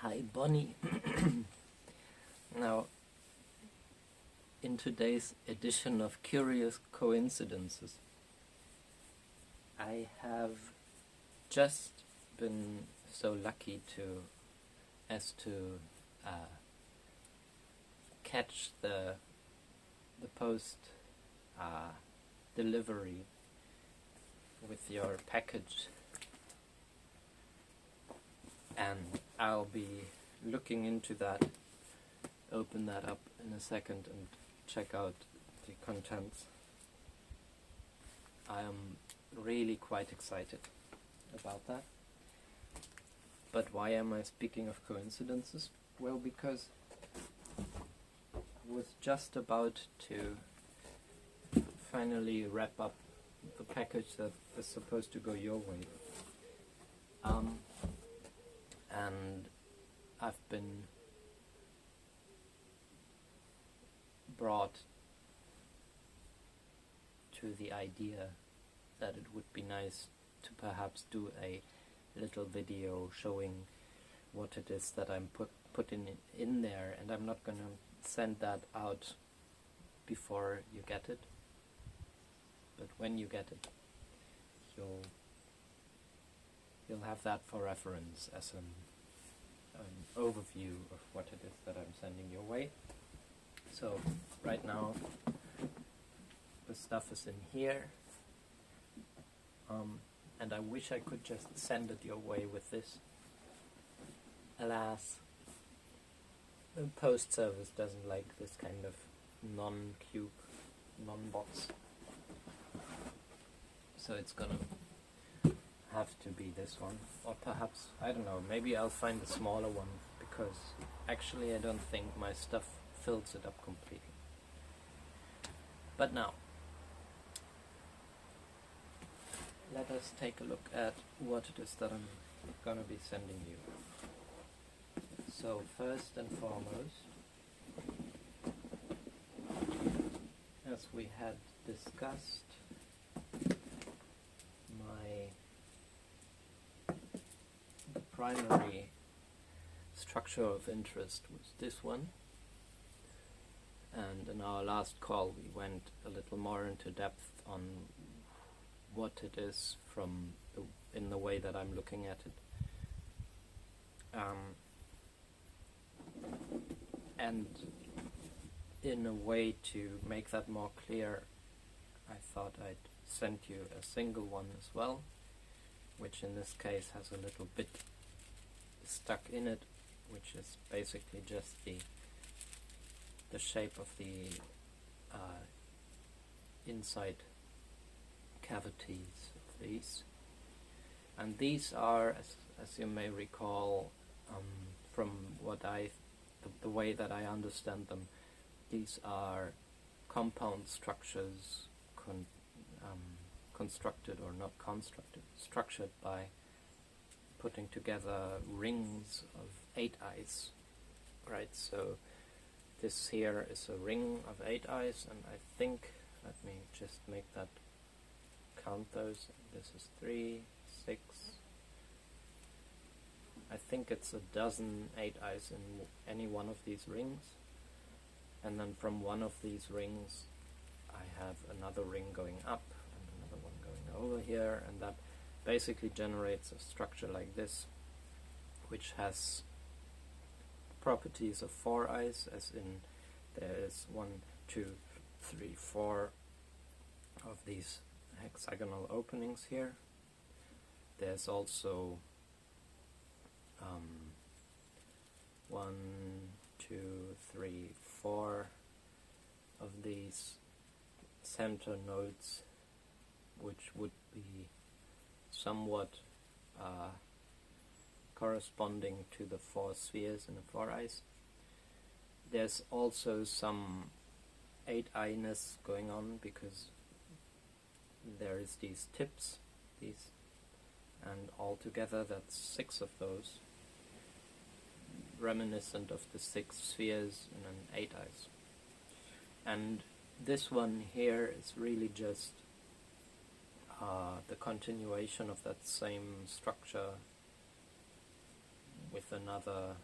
Hi Bonnie. Now, in today's edition of Curious Coincidences, I have just been so lucky as to catch the post delivery with your package, and I'll be looking into that, open that up in a second and check out the contents. I am really quite excited about that. But why am I speaking of coincidences? Well, because I was just about to finally wrap up the package that is supposed to go your way. And I've been brought to the idea that it would be nice to perhaps do a little video showing what it is that I'm putting in there, and I'm not going to send that out before you get it, but when you get it, you'll have that for reference as an overview of what it is that I'm sending your way. So right now the stuff is in here, and I wish I could just send it your way with this. Alas, the post service doesn't like this kind of non-cube, non-box, so it's gonna have to be this one, or perhaps, I don't know, maybe I'll find a smaller one, because actually I don't think my stuff fills it up completely. But now, let us take a look at what it is that I'm gonna be sending you. So first and foremost, as we had discussed, the primary structure of interest was this one, and in our last call we went a little more into depth on what it is in the way that I'm looking at it. And in a way to make that more clear, I thought I'd send you a single one as well, which in this case has a little bit stuck in it, which is basically just the shape of the inside cavities of these. And these are, as you may recall, from the way that I understand them, these are compound structures constructed or not constructed, structured by putting together rings of 8 eyes, right? So this here is a ring of 8 eyes, and I think, let me just make that, count those, this is 3, 6, I think it's a dozen 8 eyes in any one of these rings, and then from one of these rings I have another ring going up and another one going over here, and that basically generates a structure like this, which has properties of 4 eyes, as in there's 1, 2, 3, 4 of these hexagonal openings here. There's also 1, 2, 3, 4 of these center nodes, which would be somewhat corresponding to the 4 spheres in the 4 eyes. There's also some 8-eyedness going on, because there is these tips, and altogether that's 6 of those, reminiscent of the 6 spheres in an 8 eyes. And this one here is really just the continuation of that same structure with another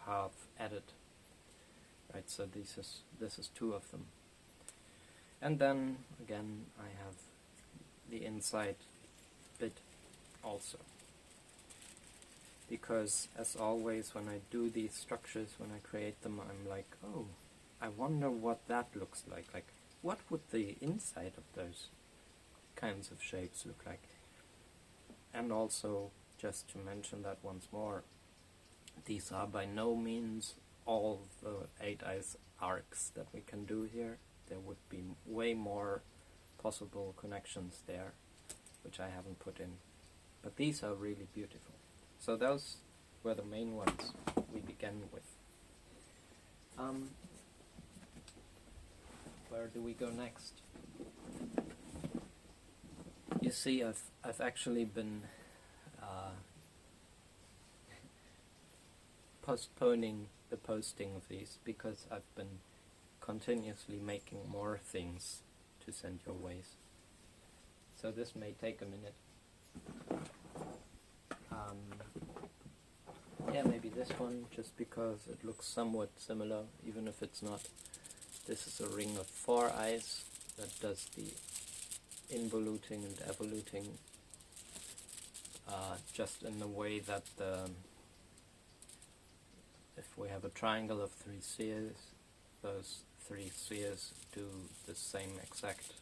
have added. Right, so this is 2 of them. And then again I have the inside bit also. Because as always when I do these structures, when I create them, I'm like, oh, I wonder what that looks like. Like, what would the inside of those kinds of shapes look like? And also, just to mention that once more, these are by no means all the 8 eyes arcs that we can do here. There would be way more possible connections there, which I haven't put in. But these are really beautiful. So those were the main ones we began with. Where do we go next? You see, I've actually been postponing the posting of these because I've been continuously making more things to send your ways. So this may take a minute. Yeah, maybe this one, just because it looks somewhat similar, even if it's not. This is a ring of 4 eyes that does the involuting and evoluting just in the way that if we have a triangle of 3 spheres, those 3 spheres do the same exact,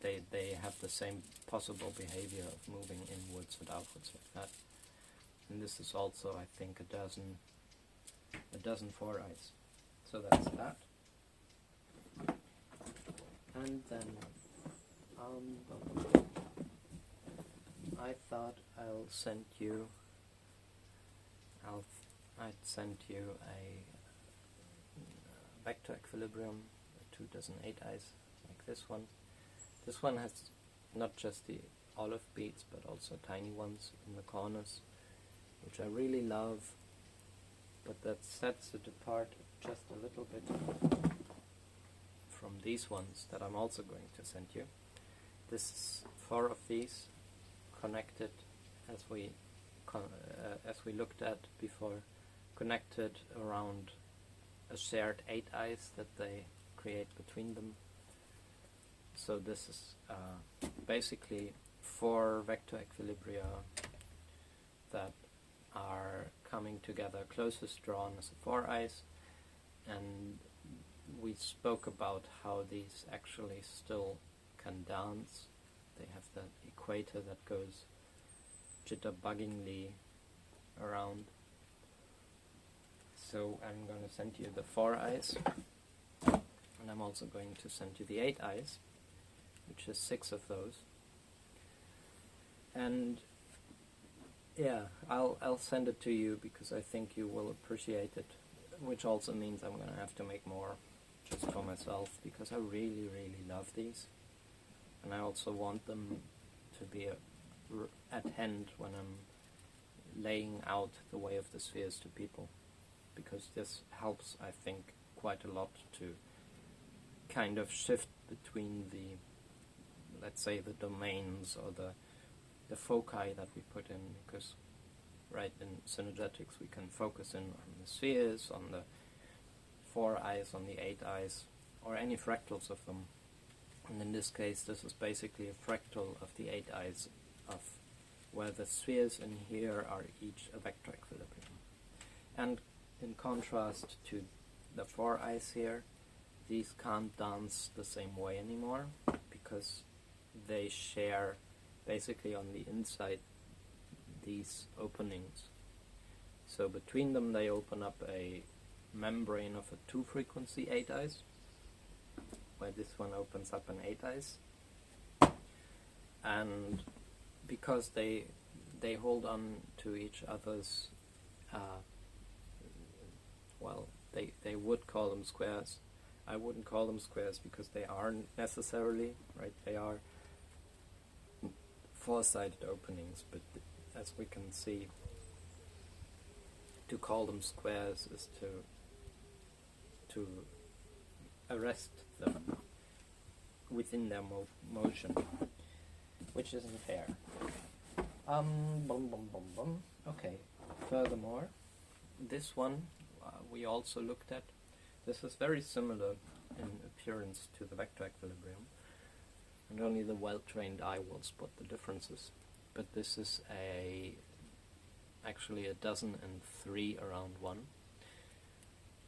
they have the same possible behavior of moving inwards and outwards like that. And this is also, I think, a dozen 4 eyes. So that's that. And then I thought I'd send you a vector equilibrium, 2 dozen 8 eyes, like this one. This one has not just the olive beads, but also tiny ones in the corners, which I really love, but that sets it apart just a little bit from these ones that I'm also going to send you. This is 4 of these connected, as we looked at before, connected around a shared 8 eyes that they create between them. So this is basically 4 vector equilibria that are coming together, closest drawn as a 4 eyes, and we spoke about how these actually still can dance. They have that equator that goes jitterbuggingly around. So I'm going to send you the 4 eyes, and I'm also going to send you the 8 eyes, which is 6 of those. And yeah, I'll send it to you because I think you will appreciate it, which also means I'm going to have to make more just for myself, because I really, really love these. And I also want them to be at hand when I'm laying out the way of the spheres to people, because this helps, I think, quite a lot to kind of shift between the, let's say, the domains or the foci that we put in, because right in Synergetics we can focus in on the spheres, on the 4 eyes, on the 8 eyes, or any fractals of them. And in this case this is basically a fractal of the 8 eyes, of where the spheres in here are each a vector equilibrium. And in contrast to the 4 eyes here, these can't dance the same way anymore, because they share basically on the inside these openings. So between them they open up a membrane of a 2-frequency 8 eyes, where this one opens up an 8 eyes. And because they hold on to each other's, well, they would call them squares. I wouldn't call them squares because they aren't necessarily, right? They are 4-sided openings, but as we can see, to call them squares is to arrest them within their motion, which isn't fair. Okay, furthermore, this one we also looked at. This is very similar in appearance to the vector equilibrium, and only the well-trained eye will spot the differences. But this is actually 1,003 around 1.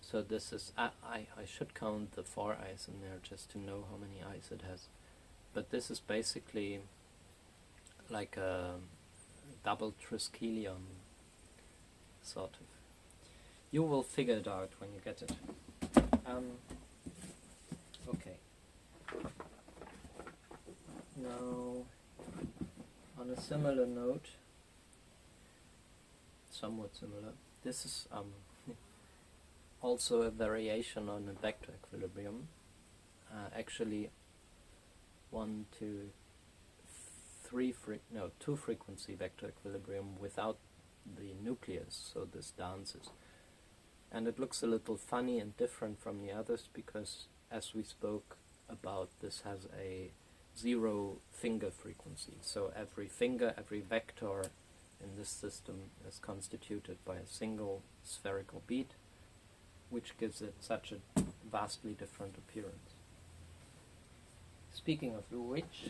So this is, I should count the 4 eyes in there just to know how many eyes it has. But this is basically like a double triskelion, sort of. You will figure it out when you get it. Okay. Now, on a similar note, somewhat similar, this is also a variation on a vector equilibrium. Actually, 2 frequency vector equilibrium without the nucleus, so this dances. And it looks a little funny and different from the others because, as we spoke about, this has a 0 finger frequency. So every finger, every vector in this system is constituted by a single spherical bead, which gives it such a vastly different appearance. Speaking of which,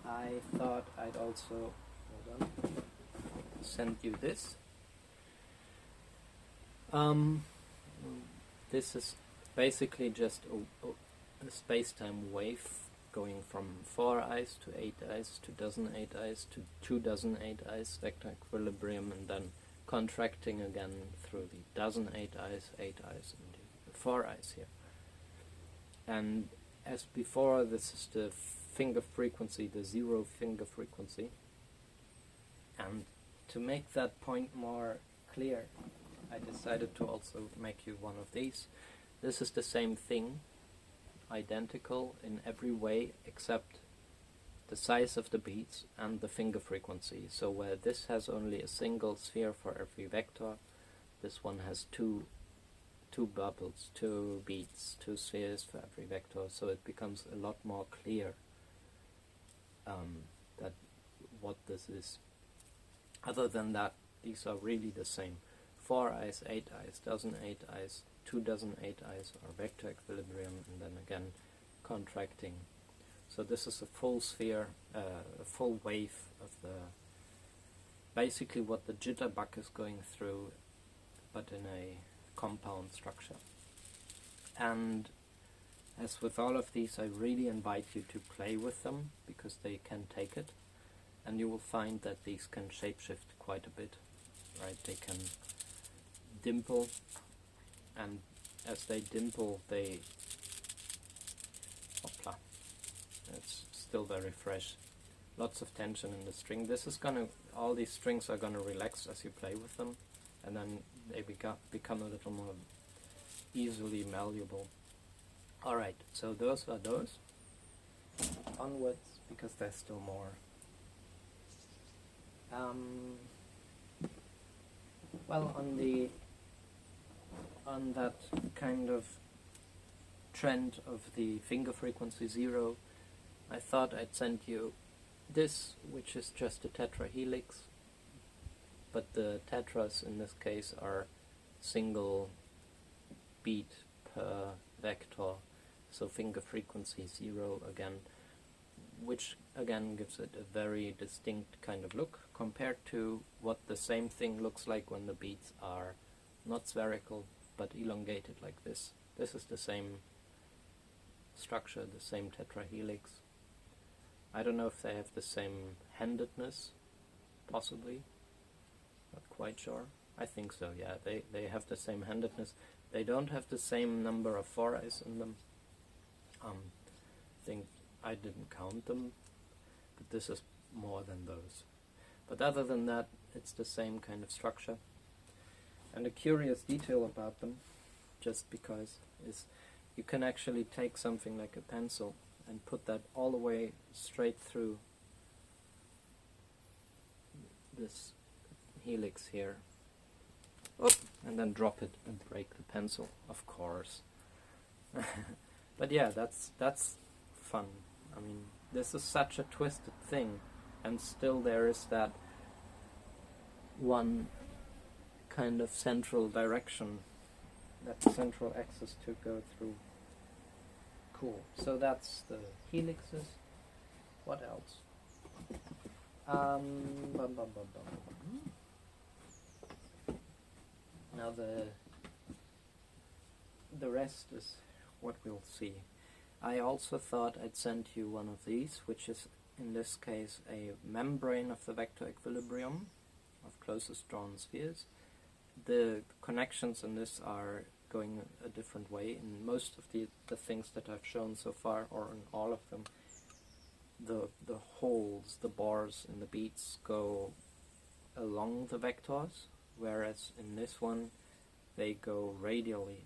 I thought I'd also send you this. This is basically just a space-time wave going from 4 eyes to 8 eyes to dozen 8 eyes to 2 dozen 8 eyes vector equilibrium, and then contracting again through the dozen 8 eyes, 8 eyes, and the 4 eyes here. And as before, this is the finger frequency, the 0 finger frequency. And to make that point more clear, I decided to also make you one of these. This is the same thing, identical in every way except the size of the beads and the finger frequency. So where this has only a single sphere for every vector, this one has two bubbles, 2 beads, 2 spheres for every vector. So it becomes a lot more clear that what this is. Other than that, these are really the same. 4 eyes, 8 eyes, dozen 8 eyes, 2 dozen 8 eyes are vector equilibrium, and then again contracting. So this is a full sphere, a full wave of basically what the jitterbug is going through, but in a compound structure. And as with all of these, I really invite you to play with them because they can take it, and you will find that these can shapeshift quite a bit, right? They can dimple, and as they dimple, they hopla. It's still very fresh. Lots of tension in the string. This is all these strings are gonna relax as you play with them, and then they become a little more easily malleable. Alright, so those are those. Onwards, because there's still more. Well, on that kind of trend of the finger frequency 0, I thought I'd send you this, which is just a tetrahelix, but the tetras in this case are single beat per vector, so finger frequency 0 again, which again gives it a very distinct kind of look compared to what the same thing looks like when the beads are not spherical but elongated like this. This is the same structure, the same tetrahelix. I don't know if they have the same handedness, possibly, not quite sure. I think so, yeah, they have the same handedness. They don't have the same number of 4 eyes in them. I think I didn't count them, but this is more than those. But other than that, it's the same kind of structure. And a curious detail about them, just because, is you can actually take something like a pencil and put that all the way straight through this helix here. Oop, and then drop it and break the pencil, of course. But yeah, that's fun. I mean, this is such a twisted thing, and still there is that one kind of central direction, that central axis to go through. Cool. So that's the helixes. What else? Now the rest is what we'll see. I also thought I'd send you one of these, which is in this case a membrane of the vector equilibrium of closest drawn spheres. The connections in this are going a different way. In most of the things that I've shown so far, or in all of them, the holes, the bars in the beads go along the vectors, whereas in this one they go radially.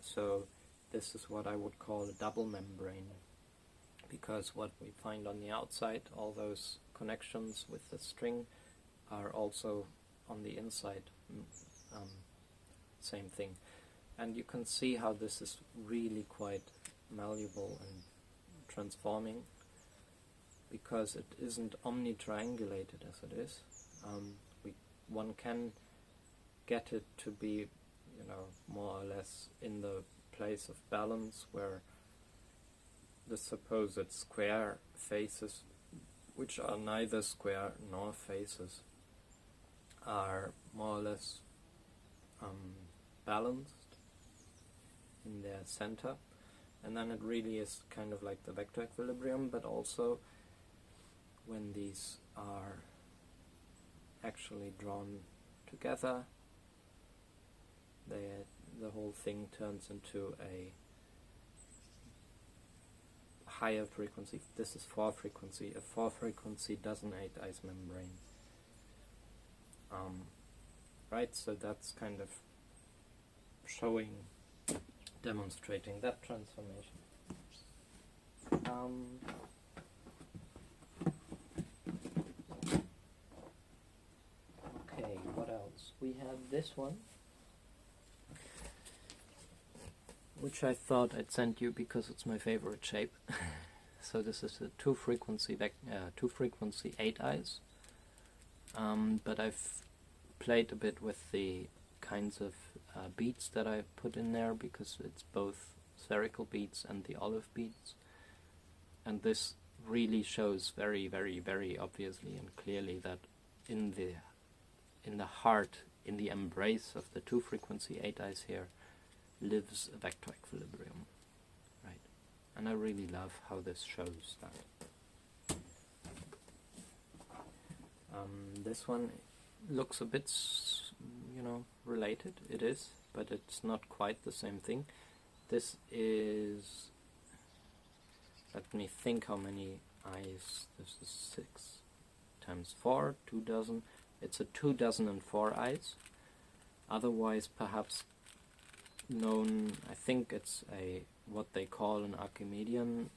So this is what I would call a double membrane, because what we find on the outside, all those connections with the string, are also on the inside. Same thing. And you can see how this is really quite malleable and transforming, because it isn't omnitriangulated as it is. One can get it to be, more or less in the place of balance, where the supposed square faces, which are neither square nor faces, are more or less balanced in their center, and then it really is kind of like the vector equilibrium, but also when these are actually drawn together, the whole thing turns into a higher frequency. This is 4 frequency, a 4 frequency dozen 8 ice membrane. Right, so that's kind of demonstrating that transformation. Okay, what else? We have this one, which I thought I'd send you because it's my favorite shape. So this is a 2 frequency 8 eyes. But I've played a bit with the kinds of beads that I put in there, because it's both spherical beads and the olive beads, and this really shows very, very, very obviously and clearly that in the heart, in the embrace of the 2 frequency 8 eyes here, lives a vector equilibrium, right? And I really love how this shows that. This one looks a bit, related. It is, but it's not quite the same thing. This is, let me think how many eyes. This is 6 times 4, 2 dozen. It's a 2 dozen and 4 eyes. Otherwise, perhaps known, I think it's what they call an Archimedean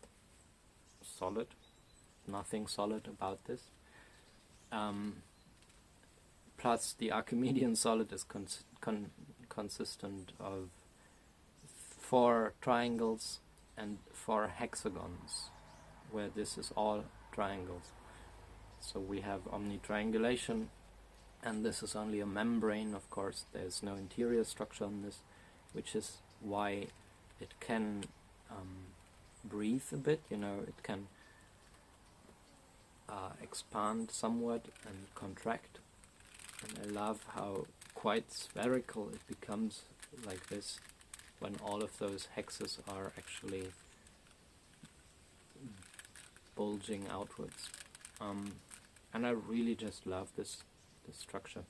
solid. Nothing solid about this. Plus, the Archimedean solid is consistent of 4 triangles and 4 hexagons, where this is all triangles. So we have omnitriangulation, and this is only a membrane. Of course, there's no interior structure on this, which is why it can breathe a bit. It can expand somewhat and contract. And I love how quite spherical it becomes like this when all of those hexes are actually bulging outwards. And I really just love this structure.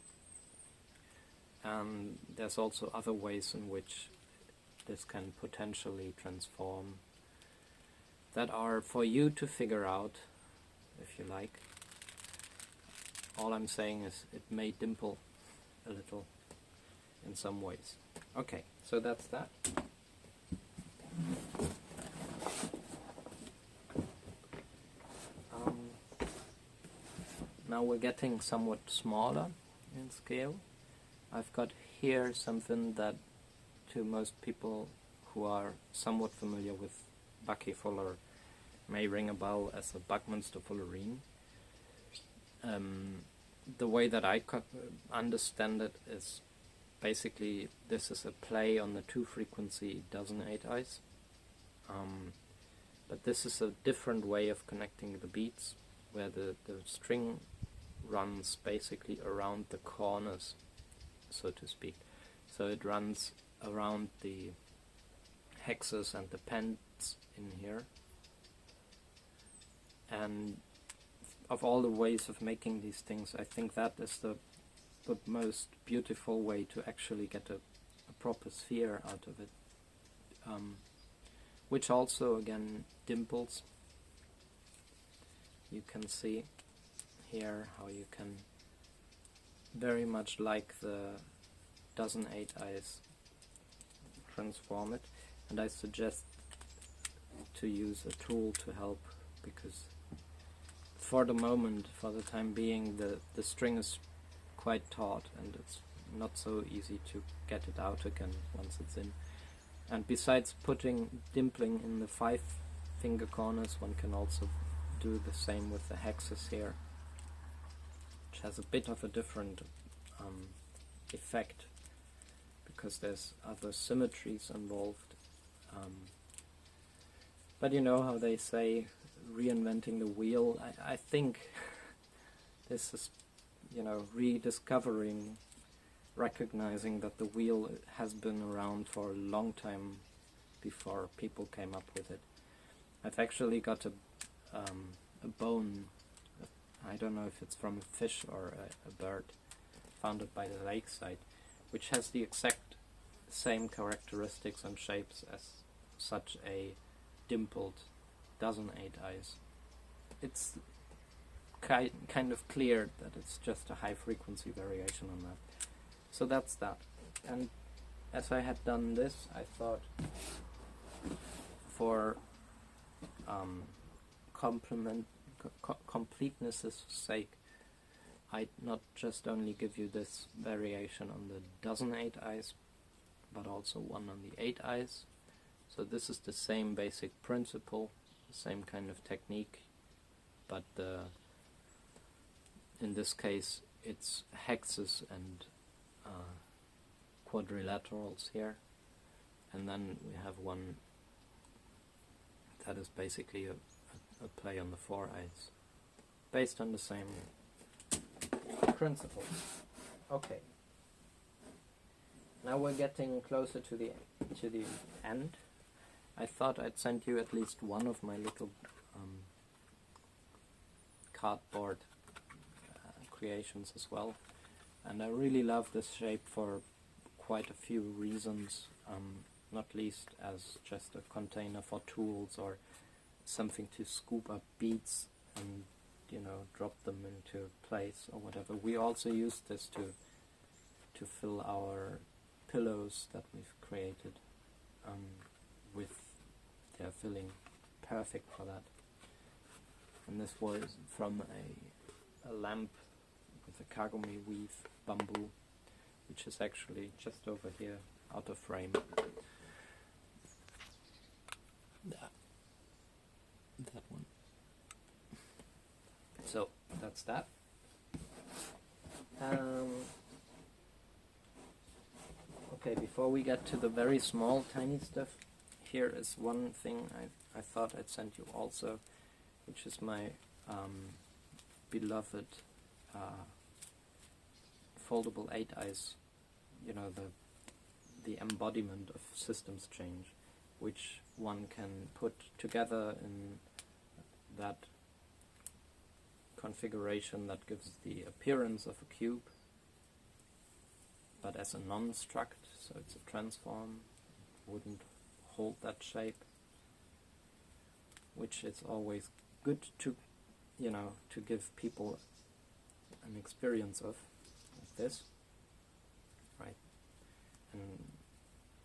And there's also other ways in which this can potentially transform that are for you to figure out, if you like. All I'm saying is it may dimple a little in some ways. Okay, so that's that. Now we're getting somewhat smaller in scale. I've got here something that to most people who are somewhat familiar with Bucky Fuller may ring a bell as a Buckminster Fullerene. The way that I understand it is basically this is a play on the 2-frequency dozen 8-eyes. But this is a different way of connecting the beads, where the string runs basically around the corners, so to speak. So it runs around the hexes and the pence in here. And of all the ways of making these things, I think that is the most beautiful way to actually get a proper sphere out of it. Which also, again, dimples. You can see here how you can, very much like the dozen 8-eyes, transform it. And I suggest to use a tool to help, because for the moment, for the time being, the string is quite taut and it's not so easy to get it out again once it's in. And besides putting dimpling in the 5-finger corners, one can also do the same with the hexes here, which has a bit of a different effect, because there's other symmetries involved. But you know how they say, reinventing the wheel. I think this is, you know, rediscovering, recognizing that the wheel has been around for a long time before people came up with it. I've actually got a bone, I don't know if it's from a fish or a bird, found it by the lakeside, which has the exact same characteristics and shapes as such a dimpled dozen 8-eyes. It's kind of clear that it's just a high frequency variation on that. So that's that. And as I had done this, I thought, for completeness' sake, I'd not just only give you this variation on the dozen 8-eyes, but also one on the 8-eyes. So this is the same basic principle, the same kind of technique, but in this case it's hexes and quadrilaterals here, and then we have one that is basically a play on the 4-eyes, based on the same principles. Okay, now we're getting closer to the end. I thought I'd send you at least one of my little cardboard creations as well. And I really love this shape for quite a few reasons, not least as just a container for tools or something to scoop up beads and, you know, drop them into place or whatever. We also use this to fill our pillows that we've created with their filling, perfect for that. And this was from a lamp with a kagome weave bamboo, which is actually just over here, out of frame. That one. So that's that. Okay, before we get to the very small, tiny stuff, here is one thing I thought I'd send you also, which is my beloved foldable 8-eyes, you know, the embodiment of systems change, which one can put together in that configuration that gives the appearance of a cube, but as a non-struct, so it's a transform, wouldn't hold that shape, which is always good to, you know, to give people an experience of, like this, right? And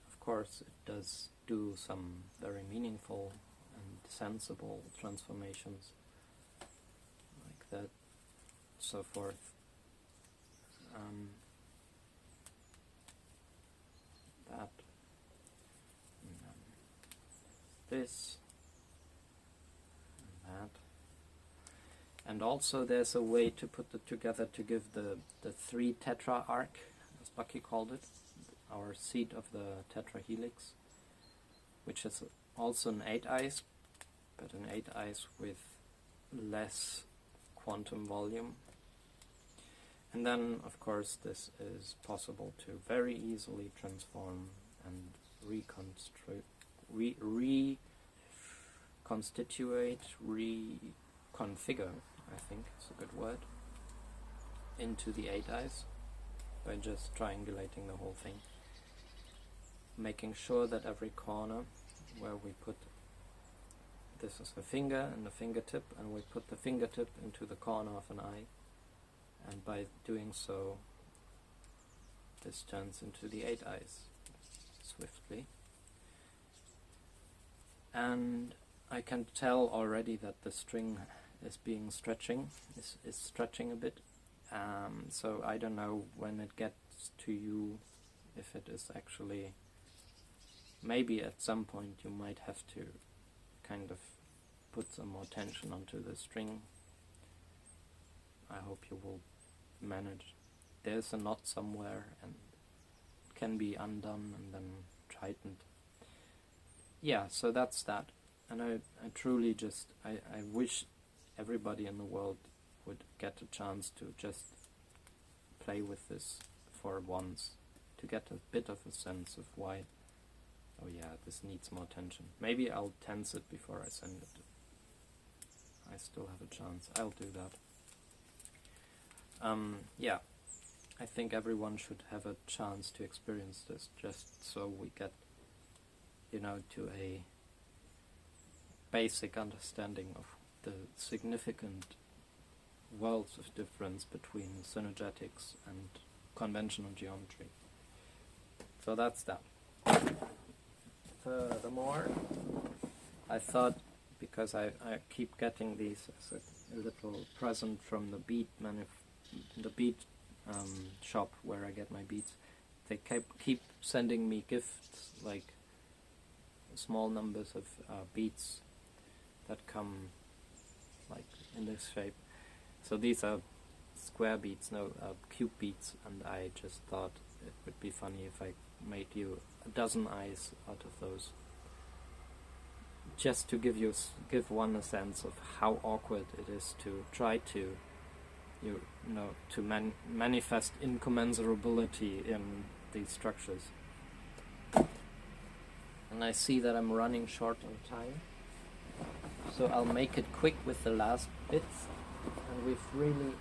of course it does do some very meaningful and sensible transformations, like that, so forth. That, and then this, and that. And also there's a way to put it together to give the 3 tetra arc, as Bucky called it, our seat of the tetrahelix, which is also an 8-ice, but an 8-ice with less quantum volume. And then, of course, this is possible to very easily transform and reconstitute, reconfigure, I think it's a good word, into the 8-ice by just triangulating the whole thing, making sure that every corner where we put, this is the finger and the fingertip, and we put the fingertip into the corner of an eye, and by doing so this turns into the 8-ice swiftly. And I can tell already that the string is stretching a bit, so I don't know when it gets to you, if it is actually, maybe at some point you might have to kind of put some more tension onto the string. I hope you will manage. There's a knot somewhere and it can be undone and then tightened. Yeah, so that's that. And I truly just, I wish everybody in the world would get a chance to just play with this for once, to get a bit of a sense of why, oh yeah, this needs more tension. Maybe I'll tense it before I send it. I still have a chance. I'll do that. Yeah, I think everyone should have a chance to experience this, just so we get, you know, to a basic understanding of the significant worlds of difference between synergetics and conventional geometry. So that's that. Furthermore, I thought, because I keep getting these as a little present from the bead shop where I get my beads, they keep sending me gifts, like small numbers of beads that come like in this shape. So these are square beads, no cube beads, and I just thought it would be funny if I made you a dozen eyes out of those, just to give one a sense of how awkward it is to try to manifest incommensurability in these structures. And I see that I'm running short on time, so I'll make it quick with the last bits, and we've really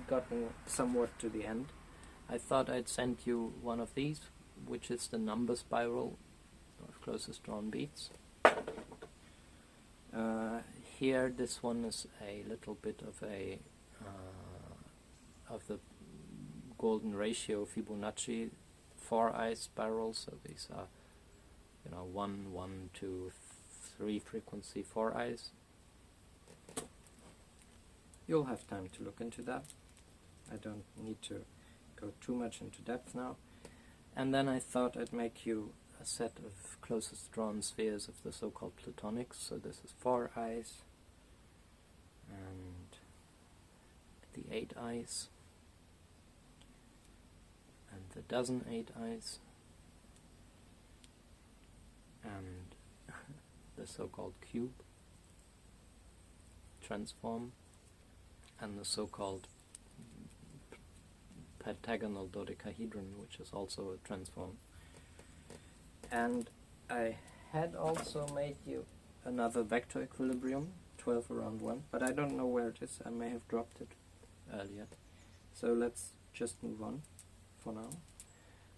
gotten somewhat to the end. I thought I'd send you one of these, which is the number spiral of closest drawn beads. Here, this one is a little bit of a of the golden ratio Fibonacci 4-eye spirals. So these are, 1, 1, 2, 3 frequency 4-eyes. You'll have time to look into that. I don't need to go too much into depth now. And then I thought I'd make you a set of closest drawn spheres of the so-called platonics. So this is 4 eyes, and the 8 eyes, and the dozen 8 eyes, and the so-called cube transform, and the so-called pentagonal dodecahedron, which is also a transform. And I had also made you another vector equilibrium, 12 around 1, but I don't know where it is. I may have dropped it earlier. So let's just move on for now.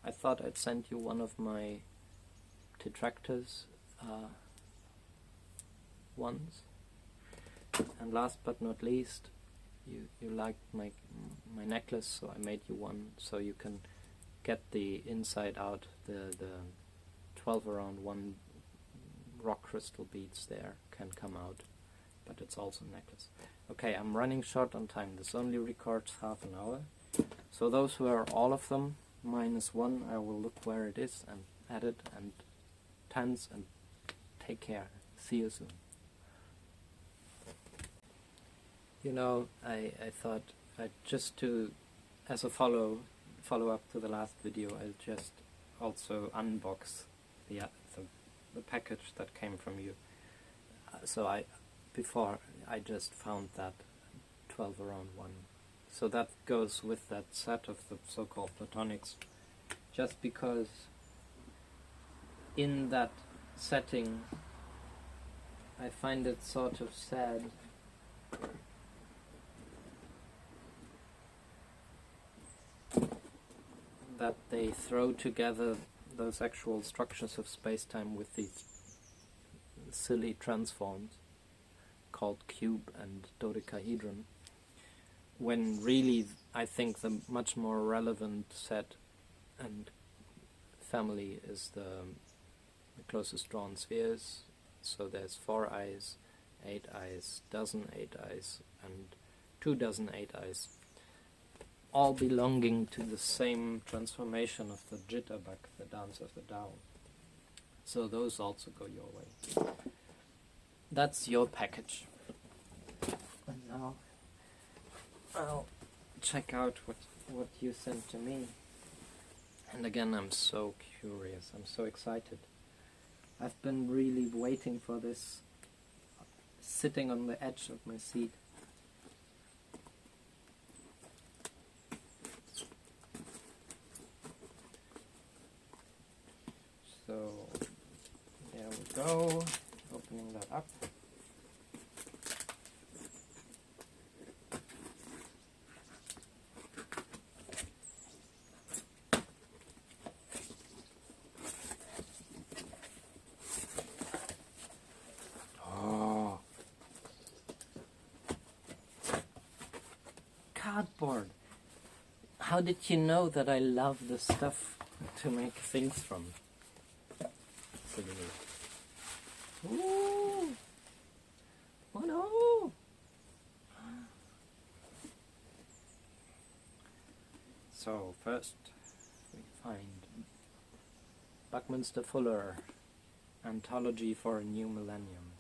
I thought I'd send you one of my detractors ones. And last but not least, you liked my necklace, so I made you one so you can get the inside out, the 12 around 1 rock crystal beads there can come out, but it's also a necklace. Okay, I'm running short on time. This only records half an hour. So those who are all of them, -1, I will look where it is and add it and tense, and take care. See you soon. I thought just to, as a follow follow-up to the last video, I'll just also unbox the package that came from you. Before I just found that 12 around 1. So that goes with that set of the so-called platonics, just because in that setting I find it sort of sad that they throw together those actual structures of space-time with these silly transforms called cube and dodecahedron, when really I think the much more relevant set and family is the closest drawn spheres. So there's 4 eyes, 8 eyes, dozen 8 eyes, and 2 dozen 8 eyes, all belonging to the same transformation of the jitterbug, the dance of the Tao. So those also go your way. That's your package. And now I'll check out what you sent to me. And again, I'm so curious, I'm so excited. I've been really waiting for this, sitting on the edge of my seat. So, there we go, opening that up. Cardboard. How did you know that I love the stuff to make things from? Ooh. Oh no! So first we find Buckminster Fuller, Anthology for a New Millennium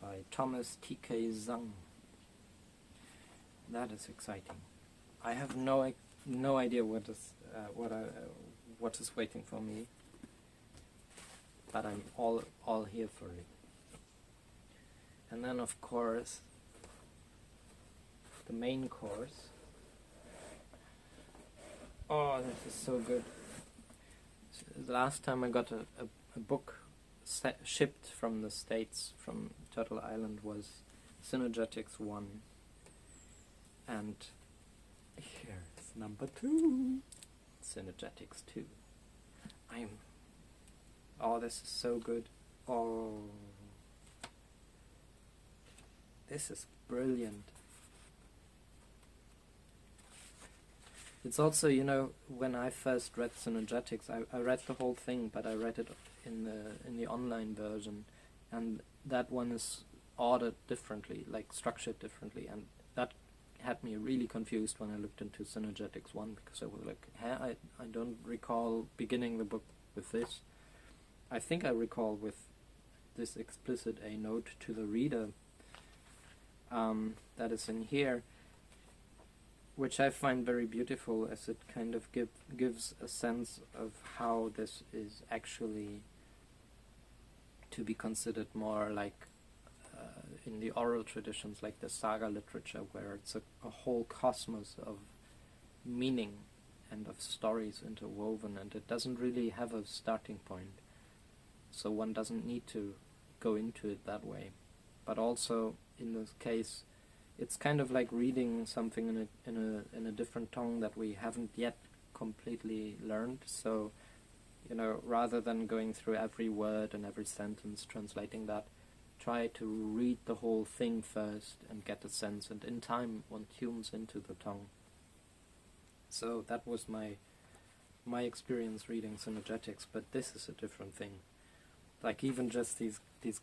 by Thomas T.K. Zung. That is exciting. I have no idea what is waiting for me, but I'm all here for it. And then of course the main course. Oh, this is so good. The last time I got a book shipped from the States, from Turtle Island, was Synergetics 1. And here's number 2, Synergetics 2. Oh, this is so good. Oh, this is brilliant. It's also, you know, when I first read Synergetics, I read the whole thing, but I read it in the online version, and that one is ordered differently, like structured differently, and that had me really confused when I looked into Synergetics 1, because I was like, I don't recall beginning the book with this. I think I recall with this explicit a note to the reader that is in here, which I find very beautiful, as it kind of gives a sense of how this is actually to be considered more like in the oral traditions, like the saga literature, where it's a whole cosmos of meaning and of stories interwoven, and it doesn't really have a starting point, so one doesn't need to go into it that way. But also, in this case, it's kind of like reading something in a different tongue that we haven't yet completely learned. So, you know, rather than going through every word and every sentence, translating that, try to read the whole thing first and get a sense, and in time one tunes into the tongue. So that was my experience reading Synergetics, but this is a different thing. Like even just these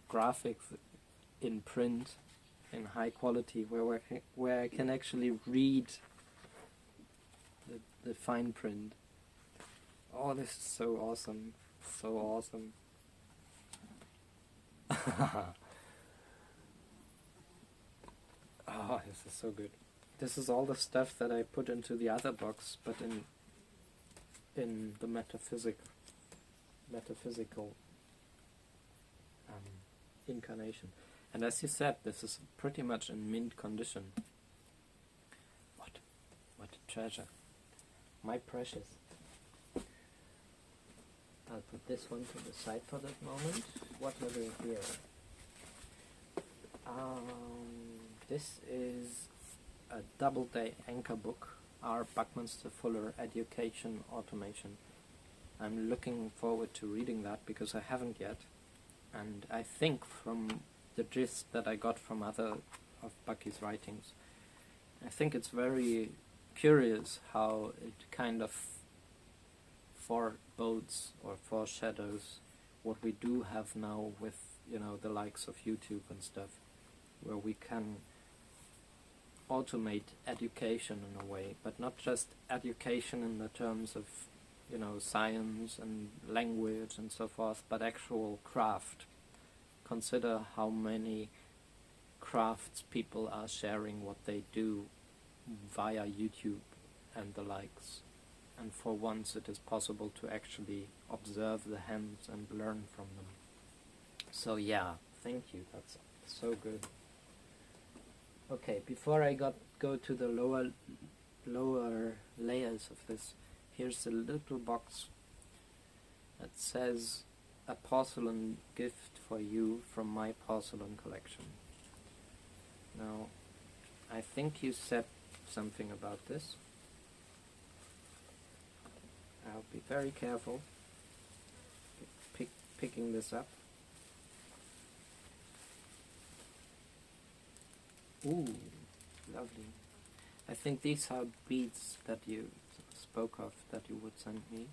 graphics in print, in high quality, where I can actually read the fine print. Oh, this is so awesome. So awesome. Oh, this is so good. This is all the stuff that I put into the other box, but in in the metaphysical incarnation. And as you said, this is pretty much in mint condition. What a treasure. My precious. I'll put this one to the side for that moment. What have we here? This is a Doubleday anchor book, R. Buckminster Fuller, Education Automation. I'm looking forward to reading that because I haven't yet. And I think from the gist that I got from other of Bucky's writings, I think it's very curious how it kind of forebodes or foreshadows what we do have now with, you know, the likes of YouTube and stuff, where we can automate education in a way, but not just education in the terms of, you know, science and language and so forth, but actual craft. Consider how many crafts people are sharing what they do via YouTube and the likes. And for once it is possible to actually observe the hands and learn from them. So yeah, thank you, that's so good. Okay, before I go to the lower layers of this, here's a little box that says, a porcelain gift for you from my porcelain collection. Now, I think you said something about this. I'll be very careful picking this up. Ooh, lovely. I think these are beads that you spoke of, that you would send me.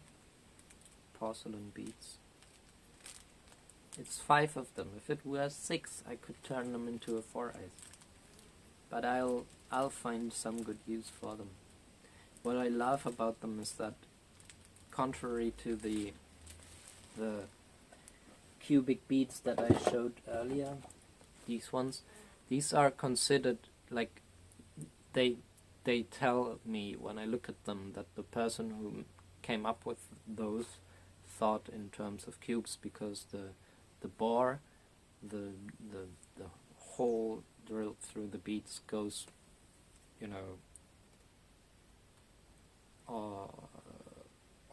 Porcelain beads. It's 5 of them. If it were 6, I could turn them into a 4-eyes. But I'll find some good use for them. What I love about them is that, contrary to the cubic beads that I showed earlier, these are considered, like, they tell me when I look at them that the person who came up with those thought in terms of cubes, because the bore, the hole drilled through the beads goes, you know,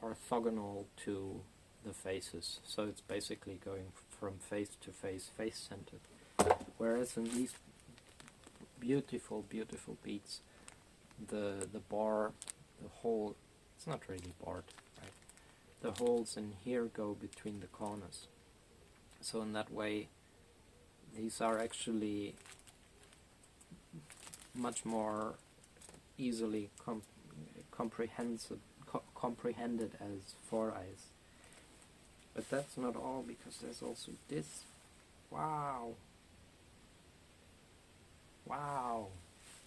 orthogonal to the faces, so it's basically going from face to face, face-centered. Whereas in these beautiful beads, the bore, the hole, it's not really bored, right? The holes in here go between the corners. So in that way, these are actually much more easily comprehended as 4-eyes. But that's not all, because there's also this. Wow! Wow!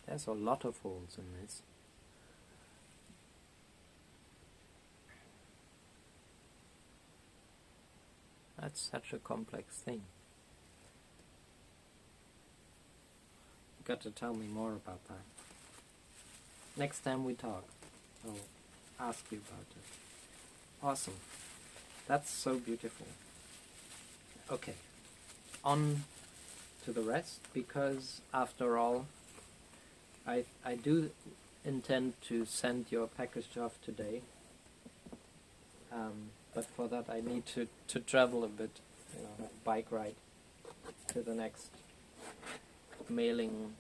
There's a lot of holes in this. That's such a complex thing. You got to tell me more about that. Next time we talk, I'll ask you about it. Awesome. That's so beautiful. Okay, on to the rest, because after all, I do intend to send your package off today. But for that I need to travel a bit, you know, have a bike ride to the next mailing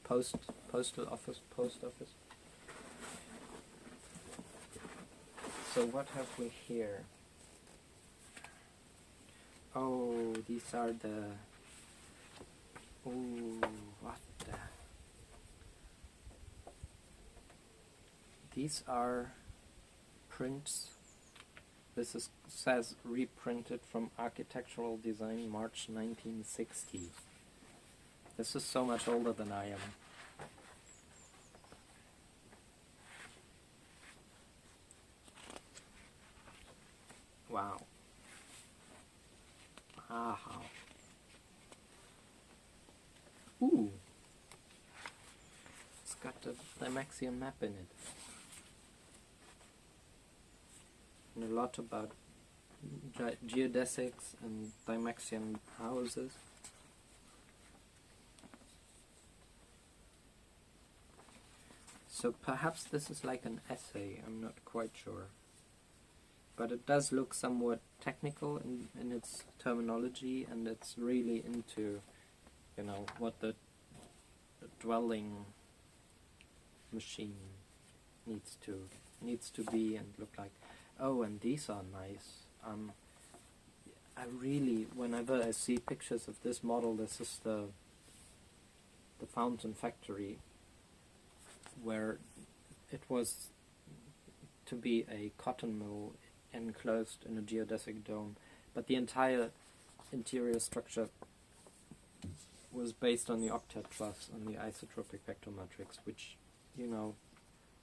post office. So what have we here? Oh, these are the... Ooh, what the... These are prints. This says reprinted from Architectural Design, March 1960. This is so much older than I am. Wow. Aha. Ooh. It's got the Dymaxion map in it. and a lot about geodesics and Dymaxion houses. So perhaps this is like an essay, I'm not quite sure. But it does look somewhat technical in its terminology, and it's really into, you know, what the dwelling machine needs to be and look like. Oh, and these are nice. I really, whenever I see pictures of this model, this is the fountain factory, where it was to be a cotton mill enclosed in a geodesic dome, but the entire interior structure was based on the octet truss and the isotropic vector matrix, which, you know,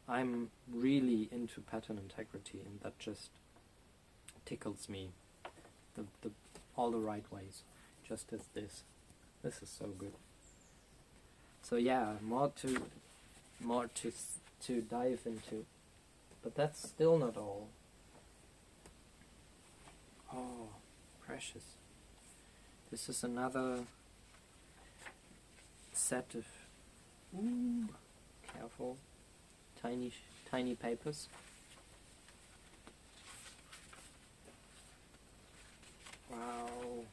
I'm really into pattern integrity, and that just tickles me all the right ways, just as this. This is so good. So yeah, more to dive into, but that's still not all. Oh, precious. This is another set of, ooh, careful, tiny papers. Wow.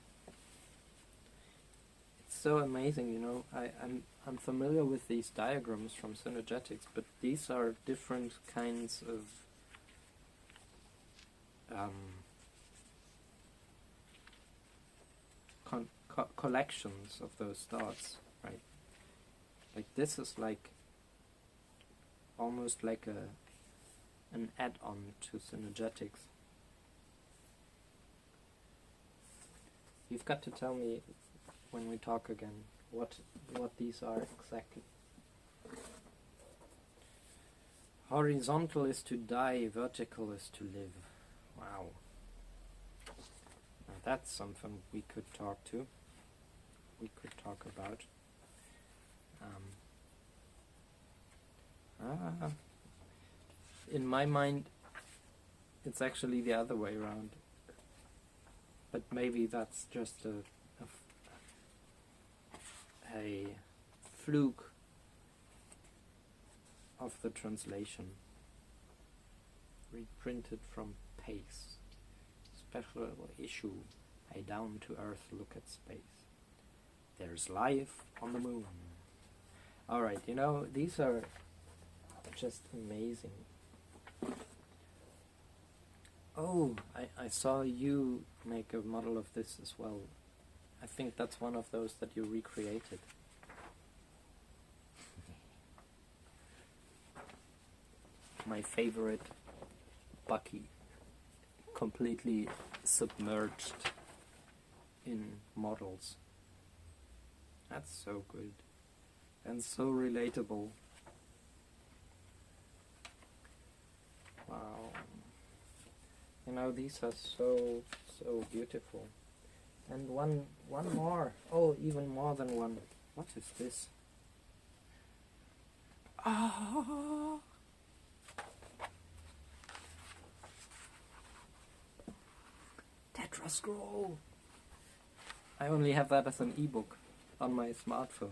It's so amazing, you know. I'm familiar with these diagrams from Synergetics, but these are different kinds of collections of those stars, right? Like this is like almost like an add-on to Synergetics. You've got to tell me when we talk again what these are exactly. Horizontal is to die, vertical is to live. Wow. Now that's something we could talk to. We could talk about. In my mind, it's actually the other way around. But maybe that's just a fluke of the translation. Reprinted from Pace. Special issue. A down-to-earth look at space. There's life on the moon. Alright, you know, these are just amazing. Oh, I saw you make a model of this as well. I think that's one of those that you recreated. My favorite Bucky, completely submerged in models. That's so good and so relatable. Wow. You know, these are so beautiful. And one more. Oh, even more than one. What is this? Ah! Tetra Scroll! I only have that as an ebook on my smartphone.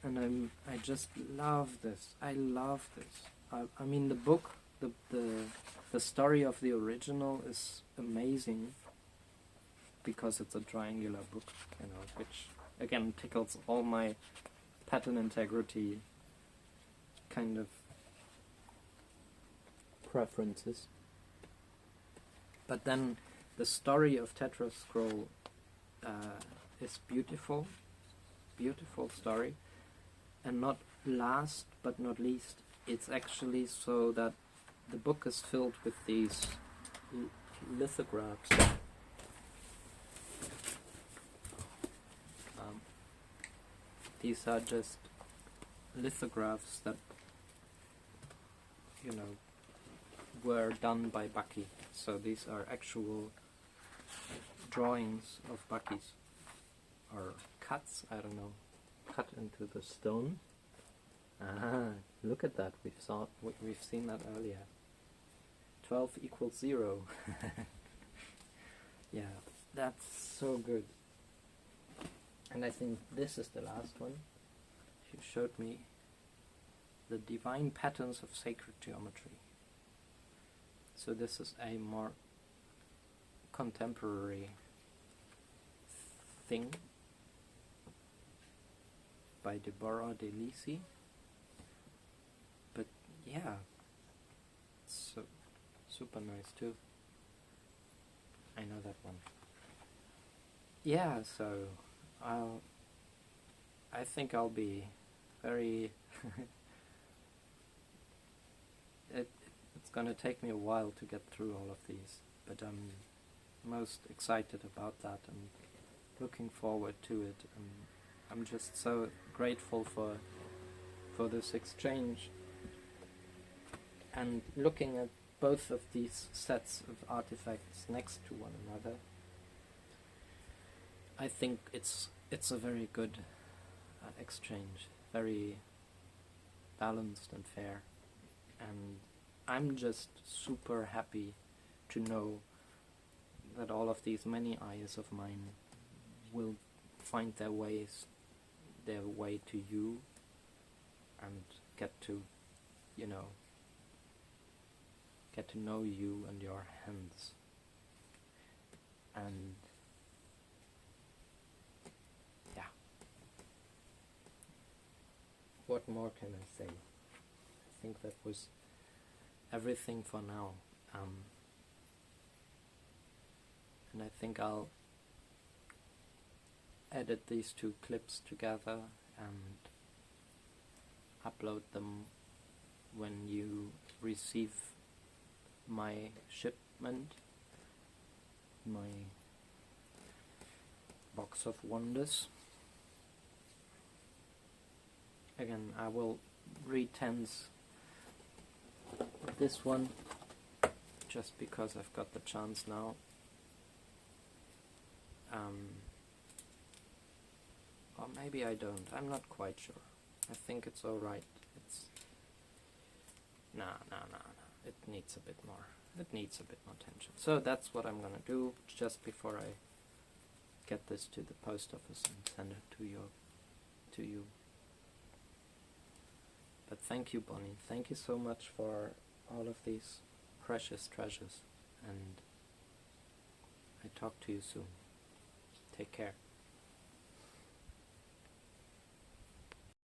And I just love this. I love this. I mean, the book, the story of the original is amazing because it's a triangular book, you know, which again tickles all my pattern integrity kind of preferences. But then the story of Tetra Scroll is beautiful, beautiful story, and not last but not least, it's actually so that the book is filled with these lithographs. These are just lithographs that, you know, were done by Bucky. So these are actual drawings of Bucky's, or cuts, I don't know, cut into the stone. Ah, look at that, we've seen that earlier. 12 equals 0. Yeah, that's so good. And I think this is the last one. She showed me the divine patterns of sacred geometry. So this is a more contemporary thing by Deborah DeLisi. But yeah, it's so super nice too. I know that one. Yeah, so I think I'll be very it's gonna take me a while to get through all of these, but I'm most excited about that and looking forward to it, and I'm just so grateful for this exchange and looking at both of these sets of artifacts next to one another. I think it's a very good exchange, very balanced and fair, and I'm just super happy to know that all of these many eyes of mine will find their way to you and get to know you and your hands. And yeah, what more can I say? I think that was everything for now. And I think I'll edit these two clips together and upload them when you receive my shipment, my box of wonders. Again, I will re-tense this one just because I've got the chance now. Or maybe I don't. I'm not quite sure. I think it's alright. Nah. It needs a bit more. It needs a bit more tension. So that's what I'm gonna do just before I get this to the post office and send it to you. But thank you, Bonnie. Thank you so much for all of these precious treasures. And I talk to you soon. Take care.